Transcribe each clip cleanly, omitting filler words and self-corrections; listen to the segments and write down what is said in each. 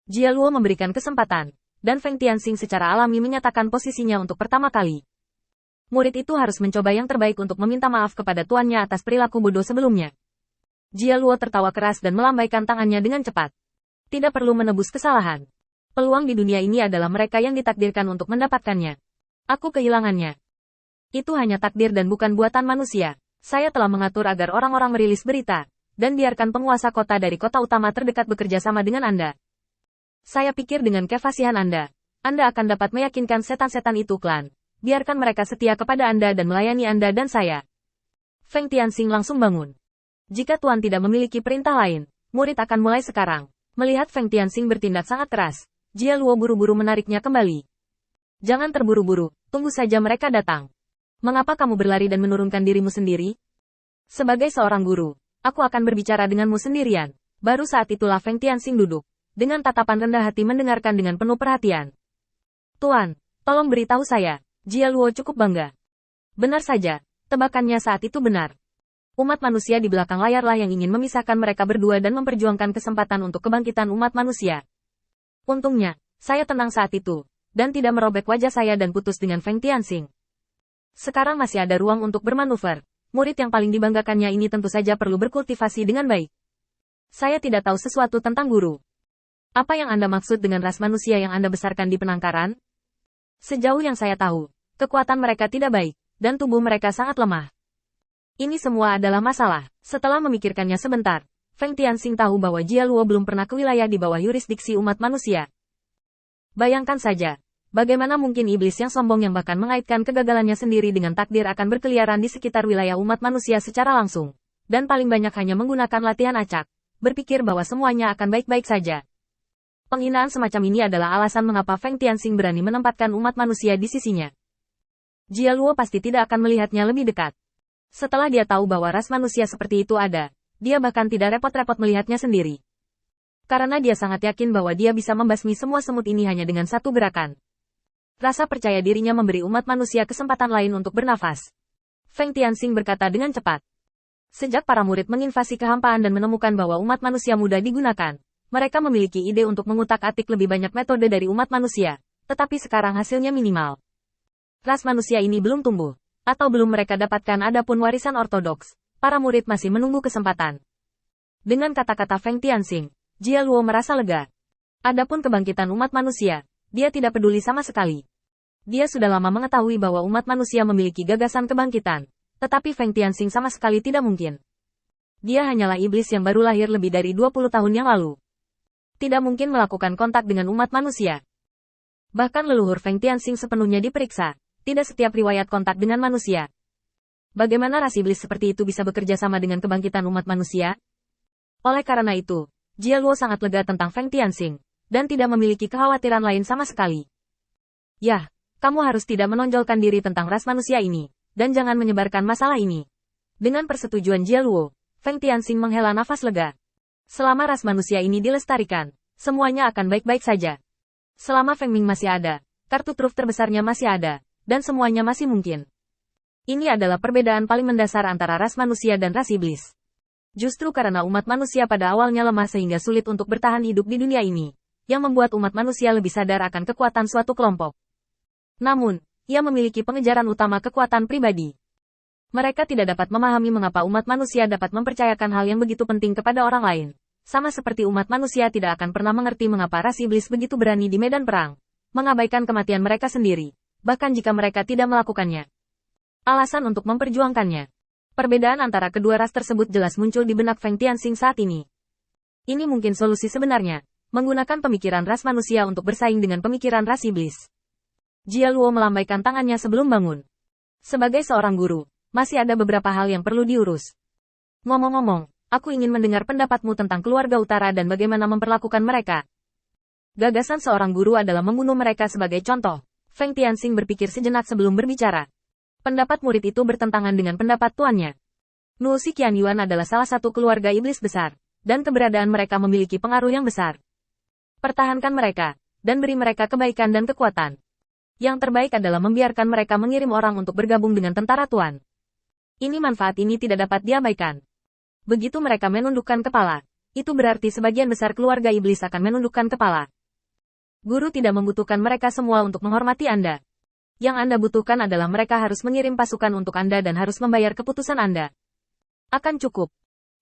Jia Luo memberikan kesempatan, dan Feng Tianxing secara alami menyatakan posisinya untuk pertama kali. Murid itu harus mencoba yang terbaik untuk meminta maaf kepada tuannya atas perilaku bodoh sebelumnya. Jia Luo tertawa keras dan melambaikan tangannya dengan cepat. Tidak perlu menebus kesalahan. Peluang di dunia ini adalah mereka yang ditakdirkan untuk mendapatkannya. Aku kehilangannya. Itu hanya takdir dan bukan buatan manusia. Saya telah mengatur agar orang-orang merilis berita, dan biarkan penguasa kota dari kota utama terdekat bekerja sama dengan Anda. Saya pikir dengan kefasihan Anda akan dapat meyakinkan setan-setan itu klan. Biarkan mereka setia kepada Anda dan melayani Anda dan saya. Feng Tianxing langsung bangun. Jika Tuan tidak memiliki perintah lain, murid akan mulai sekarang. Melihat Feng Tianxing bertindak sangat keras, Jia Luo buru-buru menariknya kembali. Jangan terburu-buru, tunggu saja mereka datang. Mengapa kamu berlari dan menurunkan dirimu sendiri? Sebagai seorang guru, aku akan berbicara denganmu sendirian. Baru saat itulah Feng Tianxing duduk, dengan tatapan rendah hati mendengarkan dengan penuh perhatian. Tuan, tolong beritahu saya. Jia Luo cukup bangga. Benar saja, tebakannya saat itu benar. Umat manusia di belakang layarlah yang ingin memisahkan mereka berdua dan memperjuangkan kesempatan untuk kebangkitan umat manusia. Untungnya, saya tenang saat itu, dan tidak merobek wajah saya dan putus dengan Feng Tianxing. Sekarang masih ada ruang untuk bermanuver. Murid yang paling dibanggakannya ini tentu saja perlu berkultivasi dengan baik. Saya tidak tahu sesuatu tentang guru. Apa yang Anda maksud dengan ras manusia yang Anda besarkan di penangkaran? Sejauh yang saya tahu, kekuatan mereka tidak baik, dan tubuh mereka sangat lemah. Ini semua adalah masalah. Setelah memikirkannya sebentar, Feng Tianxing tahu bahwa Jia Luo belum pernah ke wilayah di bawah yurisdiksi umat manusia. Bayangkan saja, bagaimana mungkin iblis yang sombong yang bahkan mengaitkan kegagalannya sendiri dengan takdir akan berkeliaran di sekitar wilayah umat manusia secara langsung, dan paling banyak hanya menggunakan latihan acak, berpikir bahwa semuanya akan baik-baik saja. Penghinaan semacam ini adalah alasan mengapa Feng Tianxing berani menempatkan umat manusia di sisinya. Jia Luo pasti tidak akan melihatnya lebih dekat. Setelah dia tahu bahwa ras manusia seperti itu ada, dia bahkan tidak repot-repot melihatnya sendiri. Karena dia sangat yakin bahwa dia bisa membasmi semua semut ini hanya dengan satu gerakan. Rasa percaya dirinya memberi umat manusia kesempatan lain untuk bernafas. Feng Tianxing berkata dengan cepat. Sejak para murid menginvasi kehampaan dan menemukan bahwa umat manusia mudah digunakan, mereka memiliki ide untuk mengutak-atik lebih banyak metode dari umat manusia, tetapi sekarang hasilnya minimal. Ras manusia ini belum tumbuh, atau belum mereka dapatkan adapun warisan ortodoks, para murid masih menunggu kesempatan. Dengan kata-kata Feng Tianxing, Jia Luo merasa lega. Adapun kebangkitan umat manusia, dia tidak peduli sama sekali. Dia sudah lama mengetahui bahwa umat manusia memiliki gagasan kebangkitan, tetapi Feng Tianxing sama sekali tidak mungkin. Dia hanyalah iblis yang baru lahir lebih dari 20 tahun yang lalu. Tidak mungkin melakukan kontak dengan umat manusia. Bahkan leluhur Feng Tianxing sepenuhnya diperiksa, tidak setiap riwayat kontak dengan manusia. Bagaimana ras iblis seperti itu bisa bekerja sama dengan kebangkitan umat manusia? Oleh karena itu, Jia Luo sangat lega tentang Feng Tianxing, dan tidak memiliki kekhawatiran lain sama sekali. Yah, kamu harus tidak menonjolkan diri tentang ras manusia ini, dan jangan menyebarkan masalah ini. Dengan persetujuan Jia Luo, Feng Tianxing menghela nafas lega. Selama ras manusia ini dilestarikan, semuanya akan baik-baik saja. Selama Feng Ming masih ada, kartu truf terbesarnya masih ada, dan semuanya masih mungkin. Ini adalah perbedaan paling mendasar antara ras manusia dan ras iblis. Justru karena umat manusia pada awalnya lemah sehingga sulit untuk bertahan hidup di dunia ini, yang membuat umat manusia lebih sadar akan kekuatan suatu kelompok. Namun, ia memiliki pengejaran utama kekuatan pribadi. Mereka tidak dapat memahami mengapa umat manusia dapat mempercayakan hal yang begitu penting kepada orang lain. Sama seperti umat manusia tidak akan pernah mengerti mengapa ras iblis begitu berani di medan perang, mengabaikan kematian mereka sendiri, bahkan jika mereka tidak melakukannya. Alasan untuk memperjuangkannya. Perbedaan antara kedua ras tersebut jelas muncul di benak Feng Tianxing saat ini. Ini mungkin solusi sebenarnya, menggunakan pemikiran ras manusia untuk bersaing dengan pemikiran ras iblis. Jia Luo melambaikan tangannya sebelum bangun. Sebagai seorang guru, masih ada beberapa hal yang perlu diurus. Ngomong-ngomong, aku ingin mendengar pendapatmu tentang keluarga utara dan bagaimana memperlakukan mereka. Gagasan seorang guru adalah membunuh mereka sebagai contoh. Feng Tianxing berpikir sejenak sebelum berbicara. Pendapat murid itu bertentangan dengan pendapat tuannya. Nusi Qianyuan adalah salah satu keluarga iblis besar, dan keberadaan mereka memiliki pengaruh yang besar. Pertahankan mereka, dan beri mereka kebaikan dan kekuatan. Yang terbaik adalah membiarkan mereka mengirim orang untuk bergabung dengan tentara tuan. Ini manfaat ini tidak dapat diabaikan. Begitu mereka menundukkan kepala, itu berarti sebagian besar keluarga iblis akan menundukkan kepala, Guru tidak membutuhkan mereka semua untuk menghormati Anda. Yang Anda butuhkan adalah mereka harus mengirim pasukan untuk Anda dan harus membayar keputusan Anda. Akan cukup.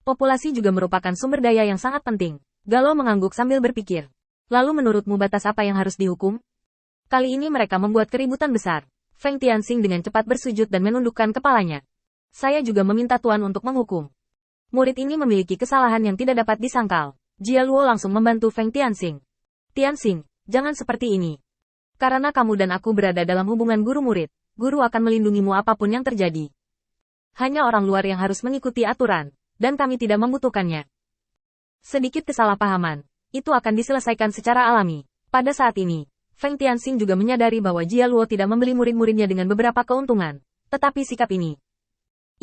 Populasi juga merupakan sumber daya yang sangat penting. Galo mengangguk sambil berpikir. Lalu menurutmu batas apa yang harus dihukum? Kali ini mereka membuat keributan besar. Feng Tianxing dengan cepat bersujud dan menundukkan kepalanya. Saya juga meminta Tuan untuk menghukum. Murid ini memiliki kesalahan yang tidak dapat disangkal. Jia Luo langsung membantu Feng Tianxing. Tianxing, jangan seperti ini. Karena kamu dan aku berada dalam hubungan guru-murid, guru akan melindungimu apapun yang terjadi. Hanya orang luar yang harus mengikuti aturan, dan kami tidak membutuhkannya. Sedikit kesalahpahaman, itu akan diselesaikan secara alami. Pada saat ini, Feng Tianxing juga menyadari bahwa Jia Luo tidak membeli murid-muridnya dengan beberapa keuntungan, tetapi sikap ini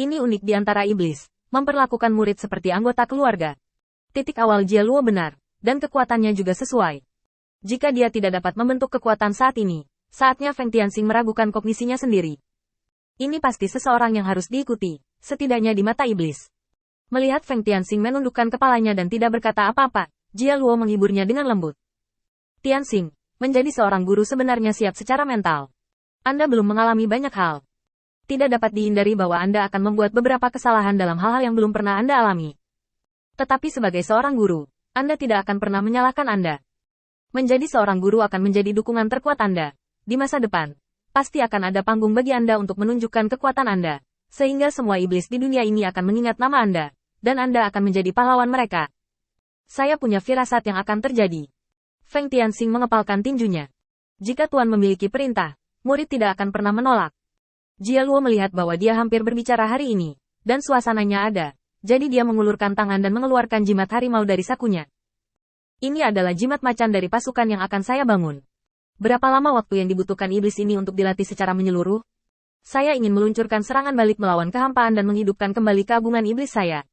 unik di antara iblis, memperlakukan murid seperti anggota keluarga. Titik awal Jia Luo benar, dan kekuatannya juga sesuai. Jika dia tidak dapat membentuk kekuatan saat ini, saatnya Feng Tianxing meragukan kognisinya sendiri. Ini pasti seseorang yang harus diikuti, setidaknya di mata iblis. Melihat Feng Tianxing menundukkan kepalanya dan tidak berkata apa-apa, Jia Luo menghiburnya dengan lembut. Tianxing, menjadi seorang guru sebenarnya siap secara mental. Anda belum mengalami banyak hal. Tidak dapat dihindari bahwa Anda akan membuat beberapa kesalahan dalam hal-hal yang belum pernah Anda alami. Tetapi sebagai seorang guru, Anda tidak akan pernah menyalahkan Anda. Menjadi seorang guru akan menjadi dukungan terkuat Anda. Di masa depan, pasti akan ada panggung bagi Anda untuk menunjukkan kekuatan Anda. Sehingga semua iblis di dunia ini akan mengingat nama Anda. Dan Anda akan menjadi pahlawan mereka. Saya punya firasat yang akan terjadi. Feng Tianxing mengepalkan tinjunya. Jika Tuan memiliki perintah, murid tidak akan pernah menolak. Jia Luo melihat bahwa dia hampir berbicara hari ini. Dan suasananya ada. Jadi dia mengulurkan tangan dan mengeluarkan jimat harimau dari sakunya. Ini adalah jimat macan dari pasukan yang akan saya bangun. Berapa lama waktu yang dibutuhkan iblis ini untuk dilatih secara menyeluruh? Saya ingin meluncurkan serangan balik melawan kehampaan dan menghidupkan kembali keagungan iblis saya.